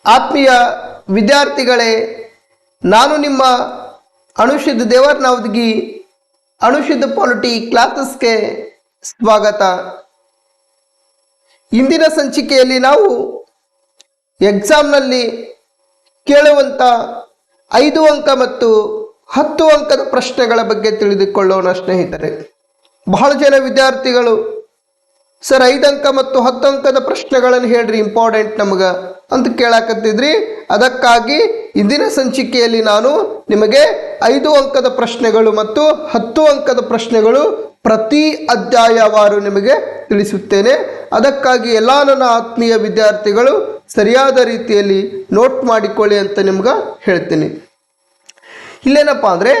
ಆತ್ಮೀಯ ವಿದ್ಯಾರ್ಥಿಗಳೇ, ನಾನು ನಿಮ್ಮ ಅನುಷಿದ್ ದೇವರ್ನವದಗಿ ಅನುಷಿದ್ ಪಾಲಿಟಿ ಕ್ಲಾಸಸ್ಗೆ ಸ್ವಾಗತ. ಇಂದಿನ ಸಂಚಿಕೆಯಲ್ಲಿ ನಾವು ಎಕ್ಸಾಮ್ನಲ್ಲಿ ಕೇಳುವಂಥ 5 ಅಂಕ ಮತ್ತು 10 ಅಂಕದ ಪ್ರಶ್ನೆಗಳ ಬಗ್ಗೆ ತಿಳಿದುಕೊಳ್ಳೋಣ ಸ್ನೇಹಿತರೆ. ಬಹಳ ಜನ ವಿದ್ಯಾರ್ಥಿಗಳು ಸರ್ 5 ಅಂಕ ಮತ್ತು 10 ಅಂಕದ ಪ್ರಶ್ನೆಗಳನ್ನು ಹೇಳ್ರಿ ಇಂಪಾರ್ಟೆಂಟ್ ನಮಗೆ ಅಂತ ಕೇಳಾಕತ್ತಿದ್ರಿ. ಅದಕ್ಕಾಗಿ ಇಂದಿನ ಸಂಚಿಕೆಯಲ್ಲಿ ನಾನು ನಿಮಗೆ 5 ಅಂಕದ ಪ್ರಶ್ನೆಗಳು ಮತ್ತು 10 ಅಂಕದ ಪ್ರಶ್ನೆಗಳು ಪ್ರತಿ ಅಧ್ಯಾಯವಾರು ನಿಮಗೆ ತಿಳಿಸುತ್ತೇನೆ. ಅದಕ್ಕಾಗಿ ಎಲ್ಲ ನನ್ನ ಆತ್ಮೀಯ ವಿದ್ಯಾರ್ಥಿಗಳು ಸರಿಯಾದ ರೀತಿಯಲ್ಲಿ ನೋಟ್ ಮಾಡಿಕೊಳ್ಳಿ ಅಂತ ನಿಮ್ಗೆ ಹೇಳ್ತೀನಿ. ಇಲ್ಲೇನಪ್ಪ ಅಂದರೆ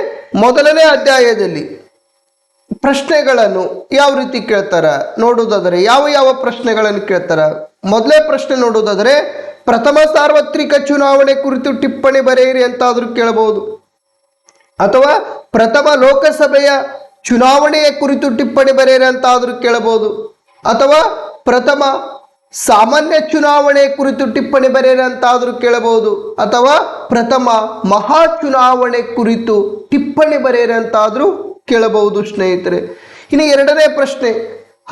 ಮೊದಲನೇ ಅಧ್ಯಾಯದಲ್ಲಿ ಪ್ರಶ್ನೆಗಳನ್ನು ಯಾವ ರೀತಿ ಕೇಳ್ತಾರ ನೋಡುವುದಾದರೆ ಯಾವ ಪ್ರಶ್ನೆಗಳನ್ನು ಕೇಳ್ತಾರ. ಮೊದಲೇ ಪ್ರಶ್ನೆ ನೋಡುವುದಾದರೆ ಪ್ರಥಮ ಸಾರ್ವತ್ರಿಕ ಚುನಾವಣೆ ಕುರಿತು ಟಿಪ್ಪಣಿ ಬರೆಯಿರಿ ಅಂತಾದರೂ ಕೇಳಬಹುದು, ಅಥವಾ ಪ್ರಥಮ ಲೋಕಸಭೆಯ ಚುನಾವಣೆಯ ಕುರಿತು ಟಿಪ್ಪಣಿ ಬರೆಯಿರಿ ಅಂತಾದರೂ ಕೇಳಬಹುದು, ಅಥವಾ ಪ್ರಥಮ ಸಾಮಾನ್ಯ ಚುನಾವಣೆ ಕುರಿತು ಟಿಪ್ಪಣಿ ಬರೆಯಿರಿ ಅಂತಾದರೂ ಕೇಳಬಹುದು, ಅಥವಾ ಪ್ರಥಮ ಮಹಾ ಚುನಾವಣೆ ಕುರಿತು ಟಿಪ್ಪಣಿ ಬರೆಯಿರಿ ಅಂತಾದರೂ ಕೇಳಬಹುದು ಸ್ನೇಹಿತರೆ. ಇನ್ನು ಎರಡನೇ ಪ್ರಶ್ನೆ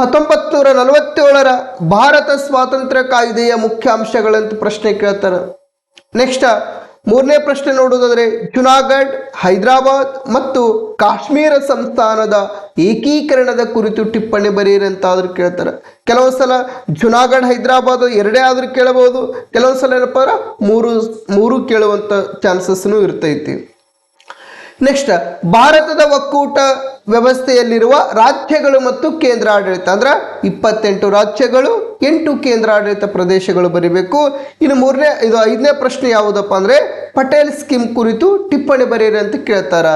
1947ರ ಭಾರತ ಸ್ವಾತಂತ್ರ್ಯ ಕಾಯ್ದೆಯ ಮುಖ್ಯಾಂಶಗಳಂತ ಪ್ರಶ್ನೆ ಕೇಳ್ತಾರೆ. ನೆಕ್ಸ್ಟ್ ಮೂರನೇ ಪ್ರಶ್ನೆ ನೋಡೋದಾದ್ರೆ ಜುನಾಗಢ್, ಹೈದರಾಬಾದ್ ಮತ್ತು ಕಾಶ್ಮೀರ ಸಂಸ್ಥಾನದ ಏಕೀಕರಣದ ಕುರಿತು ಟಿಪ್ಪಣಿ ಬರೆಯಿರಿ ಅಂತಾದ್ರೂ ಕೇಳ್ತಾರೆ. ಕೆಲವೊಂದು ಸಲ ಜುನಾಗಢ್, ಹೈದರಾಬಾದ್ ಎರಡೇ ಆದ್ರೂ ಕೇಳಬಹುದು, ಕೆಲವೊಂದು ಸಲ ಏನಪ್ಪ ಮೂರು ಕೇಳುವಂಥ ಚಾನ್ಸಸ್ನು ಇರ್ತೈತಿ. ನೆಕ್ಸ್ಟ್ ಭಾರತದ ಒಕ್ಕೂಟ ವ್ಯವಸ್ಥೆಯಲ್ಲಿರುವ ರಾಜ್ಯಗಳು ಮತ್ತು ಕೇಂದ್ರಾಡಳಿತ ಅಂದ್ರೆ 28 ರಾಜ್ಯಗಳು 8 ಕೇಂದ್ರಾಡಳಿತ ಪ್ರದೇಶಗಳು ಬರೀಬೇಕು. ಇನ್ನು ಐದನೇ ಪ್ರಶ್ನೆ ಯಾವುದಪ್ಪ ಅಂದ್ರೆ ಪಟೇಲ್ ಸ್ಕೀಮ್ ಕುರಿತು ಟಿಪ್ಪಣಿ ಬರೆಯಿರಿ ಅಂತ ಕೇಳ್ತಾರ.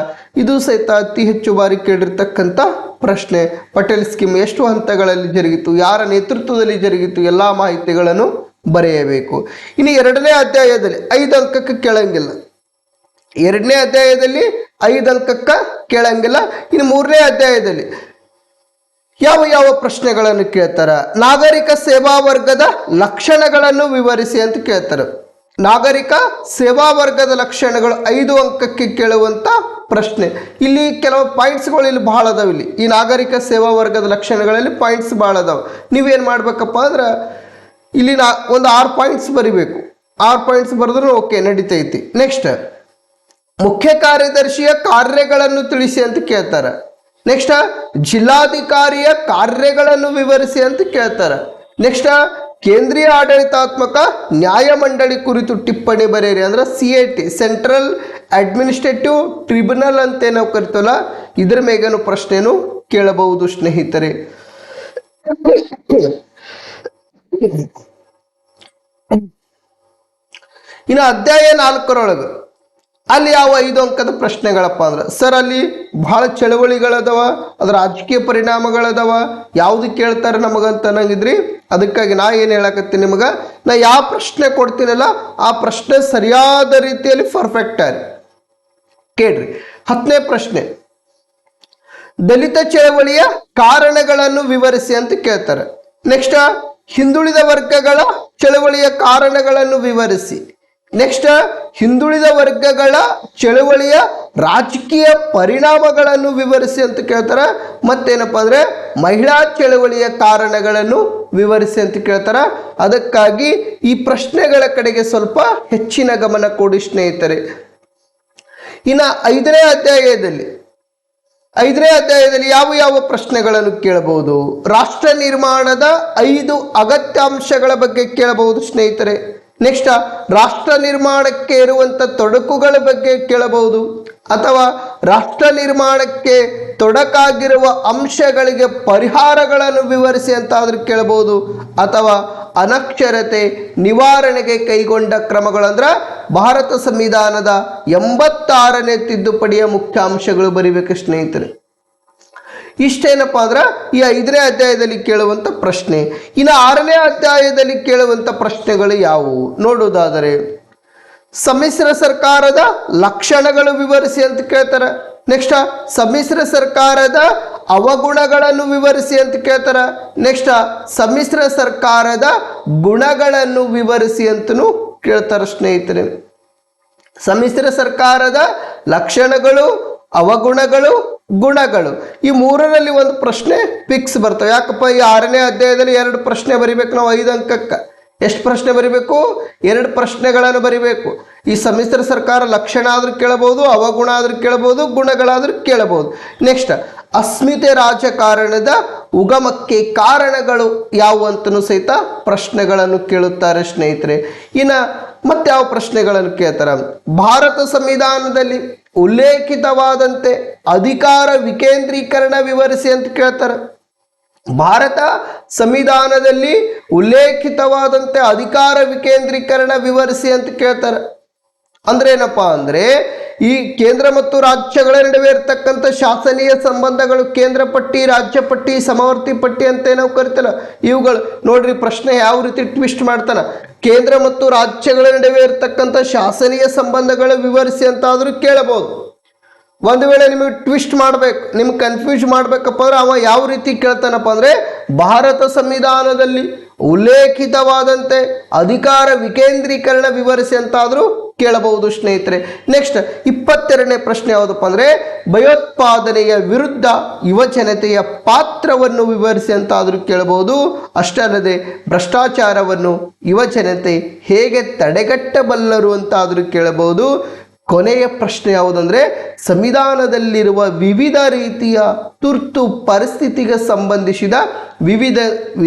ಇದು ಸಹಿತ ಅತಿ ಹೆಚ್ಚು ಬಾರಿ ಕೇಳಿರ್ತಕ್ಕಂಥ ಪ್ರಶ್ನೆ. ಪಟೇಲ್ ಸ್ಕೀಮ್ ಎಷ್ಟು ಹಂತಗಳಲ್ಲಿ ಜರುಗಿತು, ಯಾರ ನೇತೃತ್ವದಲ್ಲಿ ಜರುಗಿತು, ಎಲ್ಲ ಮಾಹಿತಿಗಳನ್ನು ಬರೆಯಬೇಕು. ಇನ್ನು ಎರಡನೇ ಅಧ್ಯಾಯದಲ್ಲಿ 5 ಅಂಕಕ್ಕೆ ಕೇಳಂಗಿಲ್ಲ, ಎರಡನೇ ಅಧ್ಯಾಯದಲ್ಲಿ 5 ಅಂಕಕ್ಕೆ ಕೇಳಂಗಿಲ್ಲ. ಇನ್ನು ಮೂರನೇ ಅಧ್ಯಾಯದಲ್ಲಿ ಯಾವ ಪ್ರಶ್ನೆಗಳನ್ನು ಕೇಳ್ತಾರ. ನಾಗರಿಕ ಸೇವಾ ವರ್ಗದ ಲಕ್ಷಣಗಳನ್ನು ವಿವರಿಸಿ ಅಂತ ಕೇಳ್ತಾರೆ. ನಾಗರಿಕ ಸೇವಾ ವರ್ಗದ ಲಕ್ಷಣಗಳು 5 ಅಂಕಕ್ಕೆ ಕೇಳುವಂತ ಪ್ರಶ್ನೆ. ಇಲ್ಲಿ ಕೆಲವು ಪಾಯಿಂಟ್ಸ್ಗಳು ಇಲ್ಲಿ ಬಹಳ ಅದಾವ. ಇಲ್ಲಿ ಈ ನಾಗರಿಕ ಸೇವಾ ವರ್ಗದ ಲಕ್ಷಣಗಳಲ್ಲಿ ಪಾಯಿಂಟ್ಸ್ ಬಹಳ ಅದಾವ. ನೀವೇನು ಮಾಡ್ಬೇಕಪ್ಪ ಅಂದ್ರೆ ಇಲ್ಲಿ ಒಂದು 6 ಪಾಯಿಂಟ್ಸ್ ಬರಿಬೇಕು. 6 ಪಾಯಿಂಟ್ಸ್ ಬರೆದ್ರು ಓಕೆ ನಡೀತೈತಿ. ನೆಕ್ಸ್ಟ್ ಮುಖ್ಯ ಕಾರ್ಯದರ್ಶಿಯ ಕಾರ್ಯಗಳನ್ನು ತಿಳಿಸಿ ಅಂತ ಕೇಳ್ತಾರೆ. ನೆಕ್ಸ್ಟ್ ಜಿಲ್ಲಾಧಿಕಾರಿಯ ಕಾರ್ಯಗಳನ್ನು ವಿವರಿಸಿ ಅಂತ ಕೇಳ್ತಾರೆ. ನೆಕ್ಸ್ಟ್ ಕೇಂದ್ರೀಯ ಆಡಳಿತಾತ್ಮಕ ನ್ಯಾಯಮಂಡಳಿ ಕುರಿತು ಟಿಪ್ಪಣಿ ಬರೆಯಿರಿ ಅಂದ್ರೆ CAT, ಸೆಂಟ್ರಲ್ ಅಡ್ಮಿನಿಸ್ಟ್ರೇಟಿವ್ ಟ್ರಿಬ್ಯುನಲ್ ಅಂತ ನಾವು ಕರಿತಲ್ಲ, ಇದ್ರ ಮೇಗನು ಪ್ರಶ್ನೆಯನ್ನು ಕೇಳಬಹುದು ಸ್ನೇಹಿತರೆ. ಇನ್ನು ಅಧ್ಯಾಯ 4ರೊಳಗೆ ಅಲ್ಲಿ ಯಾವ 5 ಅಂಕದ ಪ್ರಶ್ನೆಗಳಪ್ಪ ಅಂದ್ರೆ ಸರ್ ಅಲ್ಲಿ ಬಹಳ ಚಳವಳಿಗಳದವ, ಅದರ ರಾಜಕೀಯ ಪರಿಣಾಮಗಳದವ, ಯಾವುದು ಕೇಳ್ತಾರೆ ನಮಗಂತ ಅನ್ನಂಗಿದ್ರಿ. ಅದಕ್ಕಾಗಿ ನಾ ಏನು ಹೇಳಕತ್ತೀನಿ ನಿಮಗೆ, ನಾ ಯಾವ ಪ್ರಶ್ನೆ ಕೊಡ್ತೀನಲ್ಲ ಆ ಪ್ರಶ್ನೆ ಸರಿಯಾದ ರೀತಿಯಲ್ಲಿ ಪರ್ಫೆಕ್ಟ್ ಆಗಿ ಕೇಳ್ರಿ. 10ನೇ ಪ್ರಶ್ನೆ ದಲಿತ ಚಳವಳಿಯ ಕಾರಣಗಳನ್ನು ವಿವರಿಸಿ ಅಂತ ಕೇಳ್ತಾರೆ. ನೆಕ್ಸ್ಟ್ ಹಿಂದುಳಿದ ವರ್ಗಗಳ ಚಳವಳಿಯ ಕಾರಣಗಳನ್ನು ವಿವರಿಸಿ. ನೆಕ್ಸ್ಟ್ ಹಿಂದುಳಿದ ವರ್ಗಗಳ ಚಳವಳಿಯ ರಾಜಕೀಯ ಪರಿಣಾಮಗಳನ್ನು ವಿವರಿಸಿ ಅಂತ ಕೇಳ್ತಾರೆ. ಮತ್ತೇನಪ್ಪ ಅಂದ್ರೆ ಮಹಿಳಾ ಚಳವಳಿಯ ಕಾರಣಗಳನ್ನು ವಿವರಿಸಿ ಅಂತ ಕೇಳ್ತಾರೆ. ಅದಕ್ಕಾಗಿ ಈ ಪ್ರಶ್ನೆಗಳ ಕಡೆಗೆ ಸ್ವಲ್ಪ ಹೆಚ್ಚಿನ ಗಮನ ಕೊಡಿ ಸ್ನೇಹಿತರೆ. ಇನ್ನು 5ನೇ ಅಧ್ಯಾಯದಲ್ಲಿ ಯಾವ ಪ್ರಶ್ನೆಗಳನ್ನು ಕೇಳಬಹುದು. ರಾಷ್ಟ್ರ ನಿರ್ಮಾಣದ 5 ಅಗತ್ಯಾಂಶಗಳ ಬಗ್ಗೆ ಕೇಳಬಹುದು ಸ್ನೇಹಿತರೆ. ನೆಕ್ಸ್ಟ್ ರಾಷ್ಟ್ರ ನಿರ್ಮಾಣಕ್ಕೆ ಇರುವಂಥ ತೊಡಕುಗಳ ಬಗ್ಗೆ ಕೇಳಬಹುದು, ಅಥವಾ ರಾಷ್ಟ್ರ ನಿರ್ಮಾಣಕ್ಕೆ ತೊಡಕಾಗಿರುವ ಅಂಶಗಳಿಗೆ ಪರಿಹಾರಗಳನ್ನು ವಿವರಿಸಿ ಅಂತಾದ್ರೂ ಕೇಳಬಹುದು, ಅಥವಾ ಅನಕ್ಷರತೆ ನಿವಾರಣೆಗೆ ಕೈಗೊಂಡ ಕ್ರಮಗಳು ಅಂದ್ರೆ ಭಾರತ ಸಂವಿಧಾನದ 86ನೇ ತಿದ್ದುಪಡಿಯ ಮುಖ್ಯಾಂಶಗಳು ಬರಿಬೇಕು ಸ್ನೇಹಿತರೆ. ಇಷ್ಟೇನಪ್ಪ ಅಂದ್ರೆ ಈ 5ನೇ ಅಧ್ಯಾಯದಲ್ಲಿ ಕೇಳುವಂಥ ಪ್ರಶ್ನೆ. ಇನ್ನು 6ನೇ ಅಧ್ಯಾಯದಲ್ಲಿ ಕೇಳುವಂಥ ಪ್ರಶ್ನೆಗಳು ಯಾವುವು ನೋಡುವುದಾದರೆ ಸಮ್ಮಿಶ್ರ ಸರ್ಕಾರದ ಲಕ್ಷಣಗಳು ವಿವರಿಸಿ ಅಂತ ಕೇಳ್ತಾರೆ. ನೆಕ್ಸ್ಟ್ ಸಮ್ಮಿಶ್ರ ಸರ್ಕಾರದ ಅವಗುಣಗಳನ್ನು ವಿವರಿಸಿ ಅಂತ ಕೇಳ್ತಾರೆ. ನೆಕ್ಸ್ಟ್ ಸಮ್ಮಿಶ್ರ ಸರ್ಕಾರದ ಗುಣಗಳನ್ನು ವಿವರಿಸಿ ಅಂತಲೂ ಕೇಳ್ತಾರೆ ಸ್ನೇಹಿತರೆ. ಸಮ್ಮಿಶ್ರ ಸರ್ಕಾರದ ಲಕ್ಷಣಗಳು, ಅವಗುಣಗಳು, ಗುಣಗಳು, ಈ ಮೂರರಲ್ಲಿ ಒಂದು ಪ್ರಶ್ನೆ ಫಿಕ್ಸ್ ಬರ್ತವೆ. ಯಾಕಪ್ಪ, ಈ 6ನೇ ಅಧ್ಯಾಯದಲ್ಲಿ 2 ಪ್ರಶ್ನೆ ಬರಿಬೇಕು ನಾವು 5 ಅಂಕಕ್ಕೆ. ಎಷ್ಟು ಪ್ರಶ್ನೆ ಬರಿಬೇಕು? 2 ಪ್ರಶ್ನೆಗಳನ್ನು ಬರಿಬೇಕು. ಈ ಸಮ್ಮಿಶ್ರ ಸರ್ಕಾರ ಲಕ್ಷಣ ಆದರೂ ಕೇಳಬಹುದು, ಅವಗುಣ ಆದರೂ ಕೇಳಬಹುದು, ಗುಣಗಳಾದರೂ ಕೇಳಬಹುದು. ನೆಕ್ಸ್ಟ್, ಅಸ್ಮಿತೆ ರಾಜಕಾರಣದ ಉಗಮಕ್ಕೆ ಕಾರಣಗಳು ಯಾವುವು ಅಂತಲೂ ಸಹಿತ ಪ್ರಶ್ನೆಗಳನ್ನು ಕೇಳುತ್ತಾರೆ ಸ್ನೇಹಿತರೆ. ಇನ್ನು ಮತ್ತೆ ಯಾವ ಪ್ರಶ್ನೆಗಳನ್ನು ಕೇಳ್ತಾರೆ? ಭಾರತ ಸಂವಿಧಾನದಲ್ಲಿ ಉಲ್ಲೇಖಿತವಾದಂತೆ ಅಧಿಕಾರ ವಿಕೇಂದ್ರೀಕರಣ ವಿವರಿಸಿ ಅಂತ ಕೇಳ್ತಾರೆ. ಭಾರತ ಸಂವಿಧಾನದಲ್ಲಿ ಉಲ್ಲೇಖಿತವಾದಂತೆ ಅಧಿಕಾರ ವಿಕೇಂದ್ರೀಕರಣ ವಿವರಿಸಿ ಅಂತ ಕೇಳ್ತಾರೆ. ಅಂದ್ರೆ ಏನಪ್ಪಾ ಅಂದ್ರೆ, ಈ ಕೇಂದ್ರ ಮತ್ತು ರಾಜ್ಯಗಳ ನಡುವೆ ಇರತಕ್ಕಂಥ ಶಾಸನೀಯ ಸಂಬಂಧಗಳು, ಕೇಂದ್ರ ಪಟ್ಟಿ, ರಾಜ್ಯ ಪಟ್ಟಿ, ಸಮವರ್ತಿ ಪಟ್ಟಿ ಅಂತ ನಾವು ಕರಿತಲ್ಲ, ಇವುಗಳು ನೋಡ್ರಿ ಪ್ರಶ್ನೆ ಯಾವ ರೀತಿ ಟ್ವಿಸ್ಟ್ ಮಾಡ್ತಾನ. ಕೇಂದ್ರ ಮತ್ತು ರಾಜ್ಯಗಳ ನಡುವೆ ಇರತಕ್ಕಂಥ ಶಾಸನೀಯ ಸಂಬಂಧಗಳು ವಿವರಿಸಿ ಅಂತ ಆದ್ರೂ ಕೇಳಬಹುದು. ಒಂದು ವೇಳೆ ನಿಮಗೆ ಟ್ವಿಸ್ಟ್ ಮಾಡ್ಬೇಕು, ನಿಮ್ಗೆ ಕನ್ಫ್ಯೂಸ್ ಮಾಡ್ಬೇಕಪ್ಪ ಅಂದ್ರೆ ಅವ ಯಾವ ರೀತಿ ಕೇಳ್ತಾನಪ್ಪ ಅಂದ್ರೆ, ಭಾರತ ಸಂವಿಧಾನದಲ್ಲಿ ಉಲ್ಲೇಖಿತವಾದಂತೆ ಅಧಿಕಾರ ವಿಕೇಂದ್ರೀಕರಣ ವಿವರಿಸಿ ಅಂತಾದರೂ ಕೇಳಬಹುದು ಸ್ನೇಹಿತರೆ. ನೆಕ್ಸ್ಟ್ 22ನೇ ಪ್ರಶ್ನೆ ಯಾವುದಪ್ಪ ಅಂದ್ರೆ, ಭಯೋತ್ಪಾದನೆಯ ವಿರುದ್ಧ ಯುವಜನತೆಯ ಪಾತ್ರವನ್ನು ವಿವರಿಸಿ ಅಂತಾದರೂ ಕೇಳಬಹುದು. ಅಷ್ಟೇ ಅಲ್ಲದೆ ಭ್ರಷ್ಟಾಚಾರವನ್ನು ಯುವಜನತೆ ಹೇಗೆ ತಡೆಗಟ್ಟಬಲ್ಲರು ಅಂತಾದರೂ ಕೇಳಬಹುದು. ಕೊನೆಯ ಪ್ರಶ್ನೆ ಯಾವುದಂದ್ರೆ, ಸಂವಿಧಾನದಲ್ಲಿರುವ ವಿವಿಧ ರೀತಿಯ ತುರ್ತು ಪರಿಸ್ಥಿತಿಗೆ ಸಂಬಂಧಿಸಿದ ವಿವಿಧ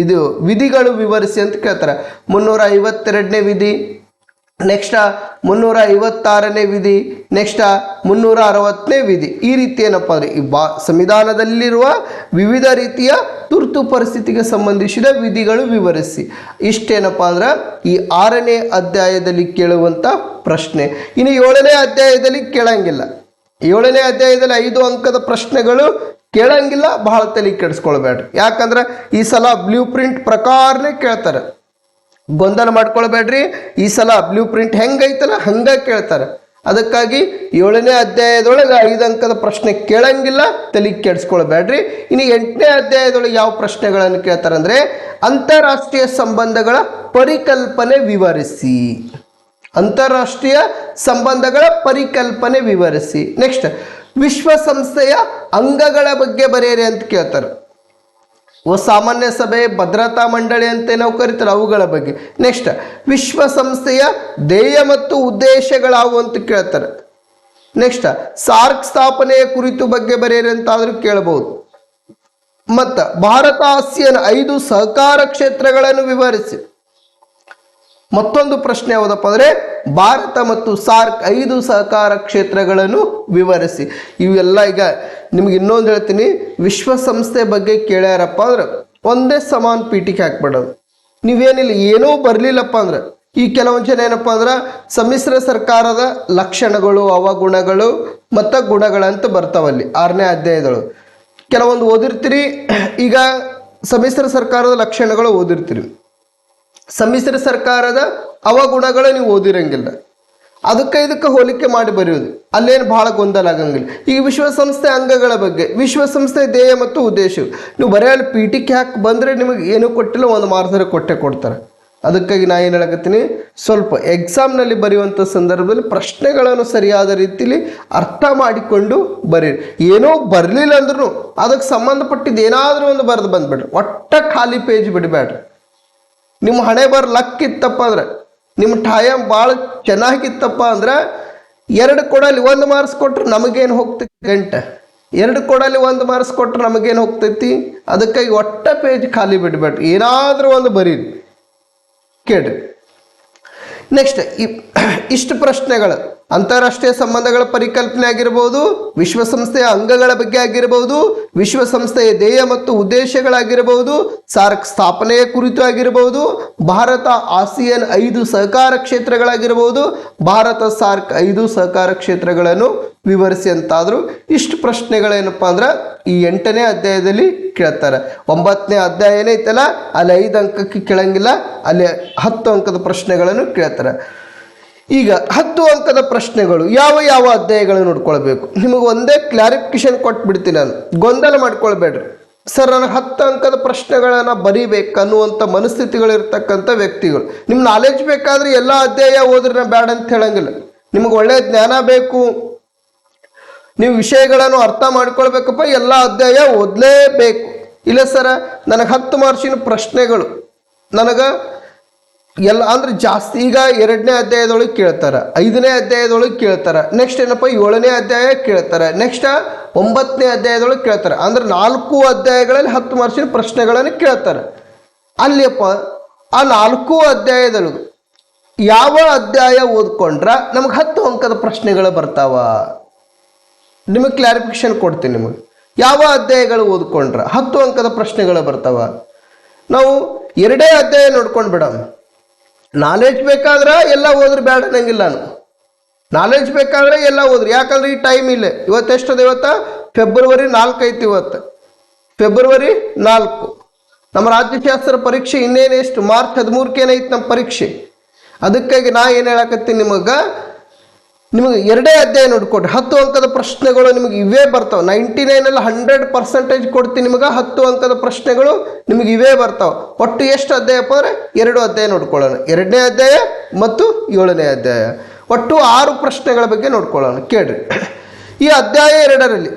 ವಿಧಿಗಳು ವಿವರಿಸಿ ಅಂತ ಕೇಳ್ತಾರೆ. 352ನೇ ವಿಧಿ, ನೆಕ್ಸ್ಟ್ 356ನೇ ವಿಧಿ, ನೆಕ್ಸ್ಟ್ 360ನೇ ವಿಧಿ. ಈ ರೀತಿ ಏನಪ್ಪ ಅಂದರೆ ಈ ಸಂವಿಧಾನದಲ್ಲಿರುವ ವಿವಿಧ ರೀತಿಯ ತುರ್ತು ಪರಿಸ್ಥಿತಿಗೆ ಸಂಬಂಧಿಸಿದ ವಿಧಿಗಳು ವಿವರಿಸಿ. ಇಷ್ಟೇನಪ್ಪ ಅಂದ್ರೆ ಈ 6ನೇ ಅಧ್ಯಾಯದಲ್ಲಿ ಕೇಳುವಂಥ ಪ್ರಶ್ನೆ. ಇನ್ನು 7ನೇ ಅಧ್ಯಾಯದಲ್ಲಿ ಕೇಳಂಗಿಲ್ಲ. 7ನೇ ಅಧ್ಯಾಯದಲ್ಲಿ 5 ಅಂಕದ ಪ್ರಶ್ನೆಗಳು ಕೇಳಂಗಿಲ್ಲ. ಬಹಳ ತಲೆ ಕೆಡಿಸ್ಕೊಳ್ಬೇಡ್ರಿ, ಯಾಕಂದ್ರೆ ಈ ಸಲ ಬ್ಲೂ ಪ್ರಿಂಟ್ ಪ್ರಕಾರನೇ ಕೇಳ್ತಾರೆ. ಗೊಂದಲ ಮಾಡ್ಕೊಳ್ಬೇಡ್ರಿ, ಈ ಸಲ ಬ್ಲೂ ಪ್ರಿಂಟ್ ಹೆಂಗೈತಲ್ಲ ಹಂಗ ಕೇಳ್ತಾರೆ. ಅದಕ್ಕಾಗಿ 7ನೇ ಅಧ್ಯಾಯದೊಳಗೆ 5 ಅಂಕದ ಪ್ರಶ್ನೆ ಕೇಳಂಗಿಲ್ಲ, ತಲೆ ಕೆಡಿಸ್ಕೊಳ್ಬೇಡ್ರಿ. ಇನ್ನು 8ನೇ ಅಧ್ಯಾಯದೊಳಗೆ ಯಾವ ಪ್ರಶ್ನೆಗಳನ್ನು ಕೇಳ್ತಾರೆ ಅಂದರೆ, ಅಂತಾರಾಷ್ಟ್ರೀಯ ಸಂಬಂಧಗಳ ಪರಿಕಲ್ಪನೆ ವಿವರಿಸಿ. ಅಂತಾರಾಷ್ಟ್ರೀಯ ಸಂಬಂಧಗಳ ಪರಿಕಲ್ಪನೆ ವಿವರಿಸಿ. ನೆಕ್ಸ್ಟ್, ವಿಶ್ವಸಂಸ್ಥೆಯ ಅಂಗಗಳ ಬಗ್ಗೆ ಬರೆಯಿರಿ ಅಂತ ಕೇಳ್ತಾರೆ. ಸಾಮಾನ್ಯ ಸಭೆ, ಭದ್ರತಾ ಮಂಡಳಿ ಅಂತ ನಾವು ಕರಿತಾರೆ, ಅವುಗಳ ಬಗ್ಗೆ. ನೆಕ್ಸ್ಟ್, ವಿಶ್ವಸಂಸ್ಥೆಯ ಧ್ಯೇಯ ಮತ್ತು ಉದ್ದೇಶಗಳಾವು ಅಂತ ಕೇಳ್ತಾರೆ. ನೆಕ್ಸ್ಟ್, ಸಾರ್ಕ್ ಸ್ಥಾಪನೆಯ ಕುರಿತು ಬಗ್ಗೆ ಬರೆಯಿರಿ ಅಂತಾದರೂ ಕೇಳಬಹುದು. ಮತ್ತು ಭಾರತ ಆಸಿಯಾನ್ 5 ಸಹಕಾರ ಕ್ಷೇತ್ರಗಳನ್ನು ವಿವರಿಸಿ. ಮತ್ತೊಂದು ಪ್ರಶ್ನೆ ಯಾವುದಪ್ಪ ಅಂದರೆ, ಭಾರತ ಮತ್ತು ಸಾರ್ಕ್ 5 ಸಹಕಾರ ಕ್ಷೇತ್ರಗಳನ್ನು ವಿವರಿಸಿ. ಇವೆಲ್ಲ ಈಗ ನಿಮ್ಗೆ ಇನ್ನೊಂದು ಹೇಳ್ತೀನಿ, ವಿಶ್ವಸಂಸ್ಥೆ ಬಗ್ಗೆ ಕೇಳ್ಯಾರಪ್ಪ ಅಂದ್ರೆ ಒಂದೇ ಸಮಾನ ಪೀಠಿಗೆ ಹಾಕ್ಬಿಡೋದು. ನೀವೇನಿಲ್ಲ ಏನೂ ಬರಲಿಲ್ಲಪ್ಪ ಅಂದ್ರೆ, ಈ ಕೆಲವೊಂದು ಜನ ಏನಪ್ಪ ಅಂದ್ರೆ ಸಮ್ಮಿಶ್ರ ಸರ್ಕಾರದ ಲಕ್ಷಣಗಳು, ಅವಗುಣಗಳು ಮತ್ತು ಗುಣಗಳಂತ ಬರ್ತಾವಲ್ಲಿ 6ನೇ ಅಧ್ಯಾಯದೊಳಗೆ. ಕೆಲವೊಂದು ಓದಿರ್ತೀರಿ. ಈಗ ಸಮ್ಮಿಶ್ರ ಸರ್ಕಾರದ ಲಕ್ಷಣಗಳು ಓದಿರ್ತೀರಿ, ಸಮ್ಮಿಶ್ರ ಸರ್ಕಾರದ ಅವಗುಣಗಳು ನೀವು ಓದಿರಂಗಿಲ್ಲ. ಅದಕ್ಕೆ ಇದಕ್ಕೆ ಹೋಲಿಕೆ ಮಾಡಿ ಬರೆಯೋದು, ಅಲ್ಲೇನು ಭಾಳ ಗೊಂದಲ ಆಗಂಗಿಲ್ಲ. ಈಗ ವಿಶ್ವಸಂಸ್ಥೆ ಅಂಗಗಳ ಬಗ್ಗೆ, ವಿಶ್ವಸಂಸ್ಥೆ ಧ್ಯೇಯ ಮತ್ತು ಉದ್ದೇಶ ನೀವು ಬರೆಯಲು ಪೀಠಿಕೆ ಹಾಕಿ ಬಂದರೆ ನಿಮಗೆ ಏನೂ ಕೊಟ್ಟಿಲ್ಲ, 1 ಮಾರ್ಕ್ಸ್ ಕೊಡ್ತಾರೆ. ಅದಕ್ಕಾಗಿ ನಾ ಏನು ಹೇಳಕತ್ತೀನಿ, ಸ್ವಲ್ಪ ಎಕ್ಸಾಮ್ನಲ್ಲಿ ಬರೆಯುವಂಥ ಸಂದರ್ಭದಲ್ಲಿ ಪ್ರಶ್ನೆಗಳನ್ನು ಸರಿಯಾದ ರೀತಿಯಲ್ಲಿ ಅರ್ಥ ಮಾಡಿಕೊಂಡು ಬರೀರಿ. ಏನೋ ಬರಲಿಲ್ಲ ಅಂದ್ರೂ ಅದಕ್ಕೆ ಸಂಬಂಧಪಟ್ಟಿದ್ದು ಏನಾದರೂ ಒಂದು ಬರೆದು ಬಂದುಬಿಡ್ರಿ, ಒಟ್ಟ ಖಾಲಿ ಪೇಜ್ ಬಿಡಬೇಡ್ರಿ. ನಿಮ್ಮ ಹಣೆ ಬರ್ ಲಕ್ ಇತ್ತಪ್ಪ ಅಂದ್ರೆ, ನಿಮ್ಮ ಟೈಮ್ ಭಾಳ ಚೆನ್ನಾಗಿತ್ತಪ್ಪ ಅಂದ್ರೆ 2 ಕೊಡಲ್ಲಿ 1 ಮಾರ್ಕ್ಸ್ ಕೊಟ್ರೆ ನಮಗೇನು ಹೋಗ್ತೈತಿ ಗಂಟೆ, 2 ಕೊಡಲ್ಲಿ 1 ಮಾರ್ಕ್ಸ್ ಕೊಟ್ರೆ ನಮಗೇನು ಹೋಗ್ತೈತಿ. ಅದಕ್ಕಾಗಿ ಒಟ್ಟ ಪೇಜ್ ಖಾಲಿ ಬಿಡಬೇಡ್ರಿ, ಏನಾದರೂ ಒಂದು ಬರೀರಿ, ಕೇಳ್ರಿ. ನೆಕ್ಸ್ಟ್, ಇಷ್ಟು ಪ್ರಶ್ನೆಗಳು ಅಂತಾರಾಷ್ಟ್ರೀಯ ಸಂಬಂಧಗಳ ಪರಿಕಲ್ಪನೆ ಆಗಿರಬಹುದು, ವಿಶ್ವಸಂಸ್ಥೆಯ ಅಂಗಗಳ ಬಗ್ಗೆ ಆಗಿರಬಹುದು, ವಿಶ್ವಸಂಸ್ಥೆಯ ಧ್ಯೇಯ ಮತ್ತು ಉದ್ದೇಶಗಳಾಗಿರಬಹುದು, ಸಾರ್ಕ್ ಸ್ಥಾಪನೆಯ ಕುರಿತು ಆಗಿರಬಹುದು, ಭಾರತ ಆಸಿಯಾನ್ 5 ಸಹಕಾರ ಕ್ಷೇತ್ರಗಳಾಗಿರಬಹುದು, ಭಾರತ ಸಾರ್ಕ್ 5 ಸಹಕಾರ ಕ್ಷೇತ್ರಗಳನ್ನು ವಿವರಿಸಿ ಅಂತಾದರೂ ಇಷ್ಟು ಪ್ರಶ್ನೆಗಳೇನಪ್ಪ ಅಂದ್ರೆ ಈ 8ನೇ ಅಧ್ಯಾಯದಲ್ಲಿ ಕೇಳ್ತಾರೆ. 9ನೇ ಅಧ್ಯಾಯ ಏನೈತಲ್ಲ ಅಲ್ಲಿ 5 ಅಂಕಕ್ಕೆ ಕೇಳಂಗಿಲ್ಲ, ಅಲ್ಲಿ 10 ಅಂಕದ ಪ್ರಶ್ನೆಗಳನ್ನು ಕೇಳ್ತಾರೆ. ಈಗ 10 ಅಂಕದ ಪ್ರಶ್ನೆಗಳು ಯಾವ ಯಾವ ಅಧ್ಯಾಯಗಳನ್ನು ನೋಡ್ಕೊಳ್ಬೇಕು, ನಿಮಗೆ ಒಂದೇ ಕ್ಲಾರಿಫಿಕೇಶನ್ ಕೊಟ್ಬಿಡ್ತೀನಿ ನಾನು, ಗೊಂದಲ ಮಾಡ್ಕೊಳ್ಬೇಡ್ರಿ. ಸರ್ ನನಗೆ 10 ಅಂಕದ ಪ್ರಶ್ನೆಗಳನ್ನು ಬರೀಬೇಕನ್ನುವಂಥ ಮನಸ್ಥಿತಿಗಳಿರ್ತಕ್ಕಂಥ ವ್ಯಕ್ತಿಗಳು, ನಿಮ್ಮ ನಾಲೆಜ್ ಬೇಕಾದರೆ ಎಲ್ಲ ಅಧ್ಯಾಯ ಓದ್ರಿ, ನಾ ಬ್ಯಾಡ ಅಂತ ಹೇಳಂಗಿಲ್ಲ. ನಿಮಗೆ ಒಳ್ಳೆಯ ಜ್ಞಾನ ಬೇಕು, ನೀವು ವಿಷಯಗಳನ್ನು ಅರ್ಥ ಮಾಡ್ಕೊಳ್ಬೇಕಪ್ಪ, ಎಲ್ಲ ಅಧ್ಯಾಯ ಓದಲೇಬೇಕು. ಇಲ್ಲ ಸರ ನನಗೆ 10 ಮಾರ್ಕ್ಸಿನ ಪ್ರಶ್ನೆಗಳು ನನಗೆ ಎಲ್ಲ ಅಂದರೆ ಜಾಸ್ತಿ, ಈಗ 2ನೇ ಅಧ್ಯಾಯದೊಳಗೆ ಕೇಳ್ತಾರೆ, 5ನೇ ಅಧ್ಯಾಯದೊಳಗೆ ಕೇಳ್ತಾರೆ, ನೆಕ್ಸ್ಟ್ ಏನಪ್ಪ 7ನೇ ಅಧ್ಯಾಯ ಕೇಳ್ತಾರೆ, ನೆಕ್ಸ್ಟ್ 9ನೇ ಅಧ್ಯಾಯದೊಳಗೆ ಕೇಳ್ತಾರೆ. ಅಂದ್ರೆ 4 ಅಧ್ಯಾಯಗಳಲ್ಲಿ 10 ಮಾರ್ಕ್ಸಿನ ಪ್ರಶ್ನೆಗಳನ್ನು ಕೇಳ್ತಾರೆ. ಅಲ್ಲಿಯಪ್ಪ ಆ 4 ಅಧ್ಯಾಯದೊಳಗೆ ಯಾವ ಅಧ್ಯಾಯ ಓದ್ಕೊಂಡ್ರೆ ನಮಗೆ 10 ಅಂಕದ ಪ್ರಶ್ನೆಗಳು ಬರ್ತಾವ? ನಿಮಗೆ ಕ್ಲಾರಿಫಿಕೇಶನ್ ಕೊಡ್ತೀನಿ. ನಿಮಗೆ ಯಾವ ಅಧ್ಯಾಯಗಳು ಓದ್ಕೊಂಡ್ರೆ 10 ಅಂಕದ ಪ್ರಶ್ನೆಗಳು ಬರ್ತಾವ? ನಾವು 2 ಅಧ್ಯಾಯ ನೋಡ್ಕೊಂಡು ಬಿಡೋಣ. ನಾಲೆಜ್ ಬೇಕಾದ್ರೆ ಎಲ್ಲ ಓದ್ರಿ, ಬೇಡ ಅನ್ನಂಗಿಲ್ಲ ನಾನು. ನಾಲೆಜ್ ಬೇಕಾದ್ರೆ ಎಲ್ಲ ಓದ್ರಿ, ಯಾಕಂದ್ರೆ ಈ ಟೈಮ್ ಇಲ್ಲ. ಇವತ್ತು ಎಷ್ಟದ? ಇವತ್ತು ಫೆಬ್ರವರಿ 4 ಐತಿ. ಇವತ್ತು ಫೆಬ್ರವರಿ 4. ನಮ್ಮ ರಾಜ್ಯಶಾಸ್ತ್ರ ಪರೀಕ್ಷೆ ಇನ್ನೇನು ಎಷ್ಟು ಮಾರ್ಚ್ 13ಕ್ಕೆ ಏನೈತಿ ನಮ್ಮ ಪರೀಕ್ಷೆ. ಅದಕ್ಕಾಗಿ ನಾ ಏನು ಹೇಳಕತ್ತೀನಿ, ನಿಮಗೆ 2 ಅಧ್ಯಾಯ ನೋಡ್ಕೊಡ್ರಿ, 10 ಅಂಕದ ಪ್ರಶ್ನೆಗಳು ನಿಮಗೆ ಇವೇ ಬರ್ತಾವೆ. 99 100% ಕೊಡ್ತೀನಿ ನಿಮಗೆ. 10 ಅಂಕದ ಪ್ರಶ್ನೆಗಳು ನಿಮಗೆ ಇವೇ ಬರ್ತಾವೆ. ಒಟ್ಟು ಎಷ್ಟು ಅಧ್ಯಾಯಪ್ಪ ಅಂದರೆ 2 ಅಧ್ಯಾಯ ನೋಡ್ಕೊಳ್ಳೋಣ. 2ನೇ ಅಧ್ಯಾಯ ಮತ್ತು 7ನೇ ಅಧ್ಯಾಯ, ಒಟ್ಟು 6 ಪ್ರಶ್ನೆಗಳ ಬಗ್ಗೆ ನೋಡ್ಕೊಳ್ಳೋಣ. ಕೇಳ್ರಿ, ಈ ಅಧ್ಯಾಯ 2ರಲ್ಲಿ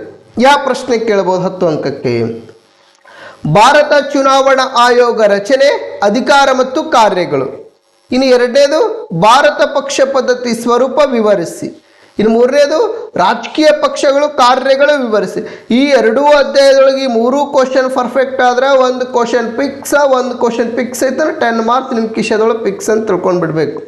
ಯಾವ ಪ್ರಶ್ನೆ ಕೇಳ್ಬೋದು 10 ಅಂಕಕ್ಕೆ? ಭಾರತ ಚುನಾವಣಾ ಆಯೋಗ ರಚನೆ, ಅಧಿಕಾರ ಮತ್ತು ಕಾರ್ಯಗಳು. ಇನ್ನು 2ನೇದು ಭಾರತ ಪಕ್ಷ ಪದ್ಧತಿ ಸ್ವರೂಪ ವಿವರಿಸಿ. ಇನ್ನು 3ನೇದು ರಾಜಕೀಯ ಪಕ್ಷಗಳು ಕಾರ್ಯಗಳು ವಿವರಿಸಿ. ಈ 2 ಅಧ್ಯಾಯದೊಳಗೆ ಈ 3 ಕ್ವಶನ್ ಪರ್ಫೆಕ್ಟ್ ಆದ್ರೆ 1 ಕ್ವಶನ್ ಪಿಕ್ಸ್, 1 ಕ್ವಶನ್ ಪಿಕ್ಸ್ ಐತಂದ್ರೆ 10 ಮಾರ್ಕ್ಸ್ ನಿಮ್ಮ ಕಿಶದೊಳಗೆ ಪಿಕ್ಸ್ ಅಂತ ತಿಳ್ಕೊಂಡು ಬಿಡಬೇಕು.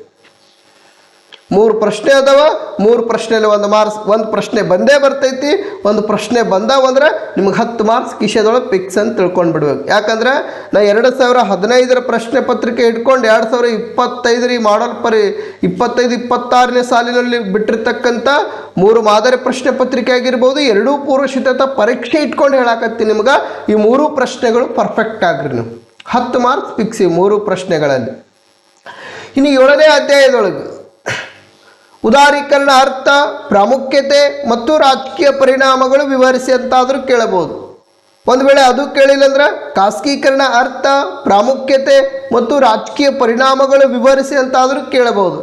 3 ಪ್ರಶ್ನೆ ಅದಾವ, 3 ಪ್ರಶ್ನೆಯಲ್ಲಿ 1 ಮಾರ್ಕ್ಸ್, 1 ಪ್ರಶ್ನೆ ಬಂದೇ ಬರ್ತೈತಿ. 1 ಪ್ರಶ್ನೆ ಬಂದಾವಂದ್ರೆ ನಿಮ್ಗೆ 10 ಮಾರ್ಕ್ಸ್ ಕಿಶದೊಳಗೆ ಪಿಕ್ಸ್ ಅಂತ ತಿಳ್ಕೊಂಡು ಬಿಡ್ಬೇಕು. ಯಾಕಂದ್ರೆ ನಾ 2015 ಪ್ರಶ್ನೆ ಪತ್ರಿಕೆ ಇಟ್ಕೊಂಡು 2025 ಮಾಡಲ್ 25-26ನೇ ಸಾಲಿನಲ್ಲಿ ಬಿಟ್ಟಿರ್ತಕ್ಕಂಥ 3 ಮಾದರಿ ಪ್ರಶ್ನೆ ಪತ್ರಿಕೆ ಆಗಿರ್ಬೋದು, 2 ಪೂರ್ವಸಿದ್ಧತಾ ಪರೀಕ್ಷೆ ಇಟ್ಕೊಂಡು ಹೇಳಾಕತ್ತೀನಿ ನಿಮ್ಗೆ. ಈ 3 ಪ್ರಶ್ನೆಗಳು ಪರ್ಫೆಕ್ಟ್ ಆಗ್ರಿ, ನೀವು 10 ಮಾರ್ಕ್ಸ್ ಪಿಕ್ಸ್ ಈ 3 ಪ್ರಶ್ನೆಗಳಲ್ಲಿ. ಇನ್ನು 7ನೇ ಅಧ್ಯಾಯದೊಳಗೆ ಉದಾರೀಕರಣ, ಅರ್ಥ, ಪ್ರಾಮುಖ್ಯತೆ ಮತ್ತು ರಾಜಕೀಯ ಪರಿಣಾಮಗಳು ವಿವರಿಸಿ ಅಂತಾದರೂ ಕೇಳಬಹುದು. ಒಂದು ವೇಳೆ ಅದು ಕೇಳಿಲ್ಲ ಅಂದ್ರೆ ಖಾಸಗೀಕರಣ, ಅರ್ಥ, ಪ್ರಾಮುಖ್ಯತೆ ಮತ್ತು ರಾಜಕೀಯ ಪರಿಣಾಮಗಳು ವಿವರಿಸಿ ಅಂತಾದರೂ ಕೇಳಬಹುದು.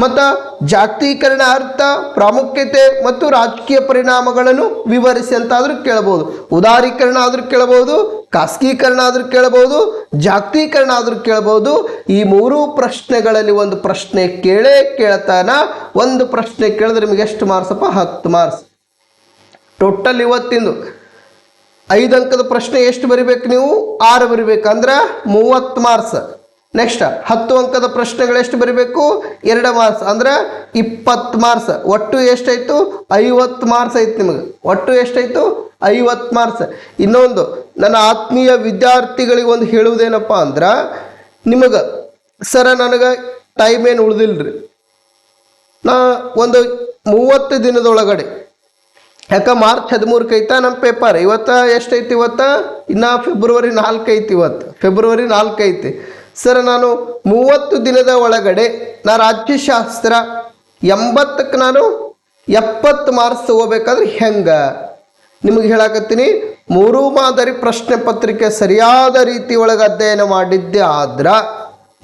ಮತ್ತು ಜಾಗತೀಕರಣ, ಅರ್ಥ, ಪ್ರಾಮುಖ್ಯತೆ ಮತ್ತು ರಾಜಕೀಯ ಪರಿಣಾಮಗಳನ್ನು ವಿವರಿಸಿ ಅಂತಾದರೂ ಕೇಳಬಹುದು. ಉದಾರೀಕರಣ ಆದರೂ ಕೇಳಬಹುದು, ಖಾಸಗೀಕರಣ ಆದರೂ ಕೇಳಬಹುದು, ಜಾಗತೀಕರಣ ಆದರೂ ಕೇಳಬಹುದು. ಈ 3 ಪ್ರಶ್ನೆಗಳಲ್ಲಿ 1 ಪ್ರಶ್ನೆ ಕೇಳ್ತಾನ. 1 ಪ್ರಶ್ನೆ ಕೇಳಿದ್ರೆ ನಿಮಗೆ ಎಷ್ಟು ಮಾರ್ಕ್ಸಪ್ಪ? 10 ಮಾರ್ಕ್ಸ್. ಟೋಟಲ್ ಇವತ್ತಿಂದು 5 ಅಂಕದ ಪ್ರಶ್ನೆ ಎಷ್ಟು ಬರಿಬೇಕು ನೀವು? 6 ಬರಿಬೇಕು, ಅಂದ್ರೆ 30 ಮಾರ್ಕ್ಸ್. ನೆಕ್ಸ್ಟ್ 10 ಅಂಕದ ಪ್ರಶ್ನೆಗಳು ಎಷ್ಟು ಬರಿಬೇಕು? 2 ಮಾರ್ಕ್ಸ್, ಅಂದ್ರೆ 20 ಮಾರ್ಕ್ಸ್. ಒಟ್ಟು ಎಷ್ಟಾಯಿತು? 50 ಮಾರ್ಕ್ಸ್ ಐತೆ ನಿಮಗೆ. ಒಟ್ಟು ಎಷ್ಟಾಯಿತು? 50 ಮಾರ್ಕ್ಸ್. ಇನ್ನೊಂದು ನನ್ನ ಆತ್ಮೀಯ ವಿದ್ಯಾರ್ಥಿಗಳಿಗೆ ಒಂದು ಹೇಳುವುದೇನಪ್ಪ ಅಂದ್ರೆ, ನಿಮಗೆ ಸರ ನನಗೆ ಟೈಮ್ ಏನು ಉಳಿದಿಲ್ರಿ, ನಾ ಒಂದು 30 ದಿನದೊಳಗಡೆ, ಯಾಕೆ ಮಾರ್ಚ್ 13ಕ್ಕೆ ಐತಾ ನಮ್ಮ ಪೇಪರ್. ಇವತ್ತು ಎಷ್ಟೈತಿ? ಇವತ್ತು ಇನ್ನು ಫೆಬ್ರವರಿ 4 ಐತಿ. ಇವತ್ತು ಫೆಬ್ರವರಿ 4 ಐತಿ. ಸರ್ ನಾನು 30 ದಿನದ ಒಳಗಡೆ ನಾ ರಾಜ್ಯಶಾಸ್ತ್ರ 80ಕ್ಕೆ ನಾನು 70 ಮಾರ್ಕ್ಸ್ ತಗೋಬೇಕಾದ್ರೆ ಹೆಂಗೆ ನಿಮಗೆ ಹೇಳಕತ್ತೀನಿ. 3 ಮಾದರಿ ಪ್ರಶ್ನೆ ಪತ್ರಿಕೆ ಸರಿಯಾದ ರೀತಿ ಒಳಗೆ ಅಧ್ಯಯನ ಮಾಡಿದ್ದೆ ಆದ್ರೆ,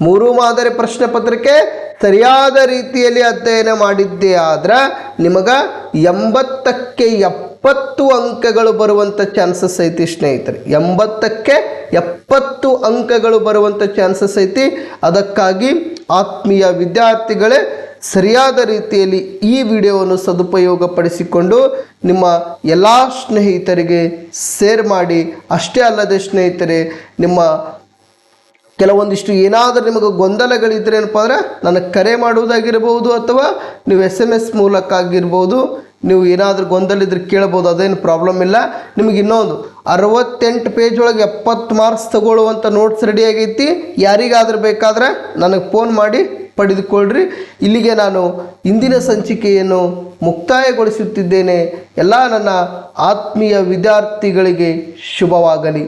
3 ಮಾದರಿ ಪ್ರಶ್ನೆ ಪತ್ರಿಕೆ ಸರಿಯಾದ ರೀತಿಯಲ್ಲಿ ಅಧ್ಯಯನ ಮಾಡಿದ್ದೆ ಆದ್ರೆ ನಿಮಗೆ 80ಕ್ಕೆ 70 ಅಂಕಗಳು ಬರುವಂಥ ಚಾನ್ಸಸ್ ಐತಿ ಸ್ನೇಹಿತರೆ. 80ಕ್ಕೆ 70 ಅಂಕಗಳು ಬರುವಂಥ ಚಾನ್ಸಸ್ ಐತಿ. ಅದಕ್ಕಾಗಿ ಆತ್ಮೀಯ ವಿದ್ಯಾರ್ಥಿಗಳೇ, ಸರಿಯಾದ ರೀತಿಯಲ್ಲಿ ಈ ವಿಡಿಯೋವನ್ನು ಸದುಪಯೋಗಪಡಿಸಿಕೊಂಡು ನಿಮ್ಮ ಎಲ್ಲ ಸ್ನೇಹಿತರಿಗೆ ಶೇರ್ ಮಾಡಿ. ಅಷ್ಟೇ ಅಲ್ಲದೆ ಸ್ನೇಹಿತರೆ, ನಿಮ್ಮ ಕೆಲವೊಂದಿಷ್ಟು ಏನಾದರೂ ನಿಮಗೆ ಗೊಂದಲಗಳಿದ್ರೆ ಏನಪ್ಪ ಅಂದರೆ ನನಗೆ ಕರೆ ಮಾಡುವುದಾಗಿರ್ಬೋದು, ಅಥವಾ ನೀವು SMS ಮೂಲಕ ಆಗಿರ್ಬೋದು. ನೀವು ಏನಾದರೂ ಗೊಂದಲ ಇದ್ರೆ ಕೇಳ್ಬೋದು, ಅದೇನು ಪ್ರಾಬ್ಲಮ್ ಇಲ್ಲ. ನಿಮಗೆ ಇನ್ನೊಂದು 68 ಪೇಜ್ ಒಳಗೆ 70 ಮಾರ್ಕ್ಸ್ ತಗೊಳ್ಳುವಂಥ ನೋಟ್ಸ್ ರೆಡಿ ಆಗೈತಿ. ಯಾರಿಗಾದ್ರೂ ಬೇಕಾದ್ರೆ ನನಗೆ ಫೋನ್ ಮಾಡಿ ಪಡೆದುಕೊಳ್ಳ್ರಿ. ಇಲ್ಲಿಗೆ ನಾನು ಇಂದಿನ ಸಂಚಿಕೆಯನ್ನು ಮುಕ್ತಾಯಗೊಳಿಸುತ್ತಿದ್ದೇನೆ. ಎಲ್ಲ ನನ್ನ ಆತ್ಮೀಯ ವಿದ್ಯಾರ್ಥಿಗಳಿಗೆ ಶುಭವಾಗಲಿ.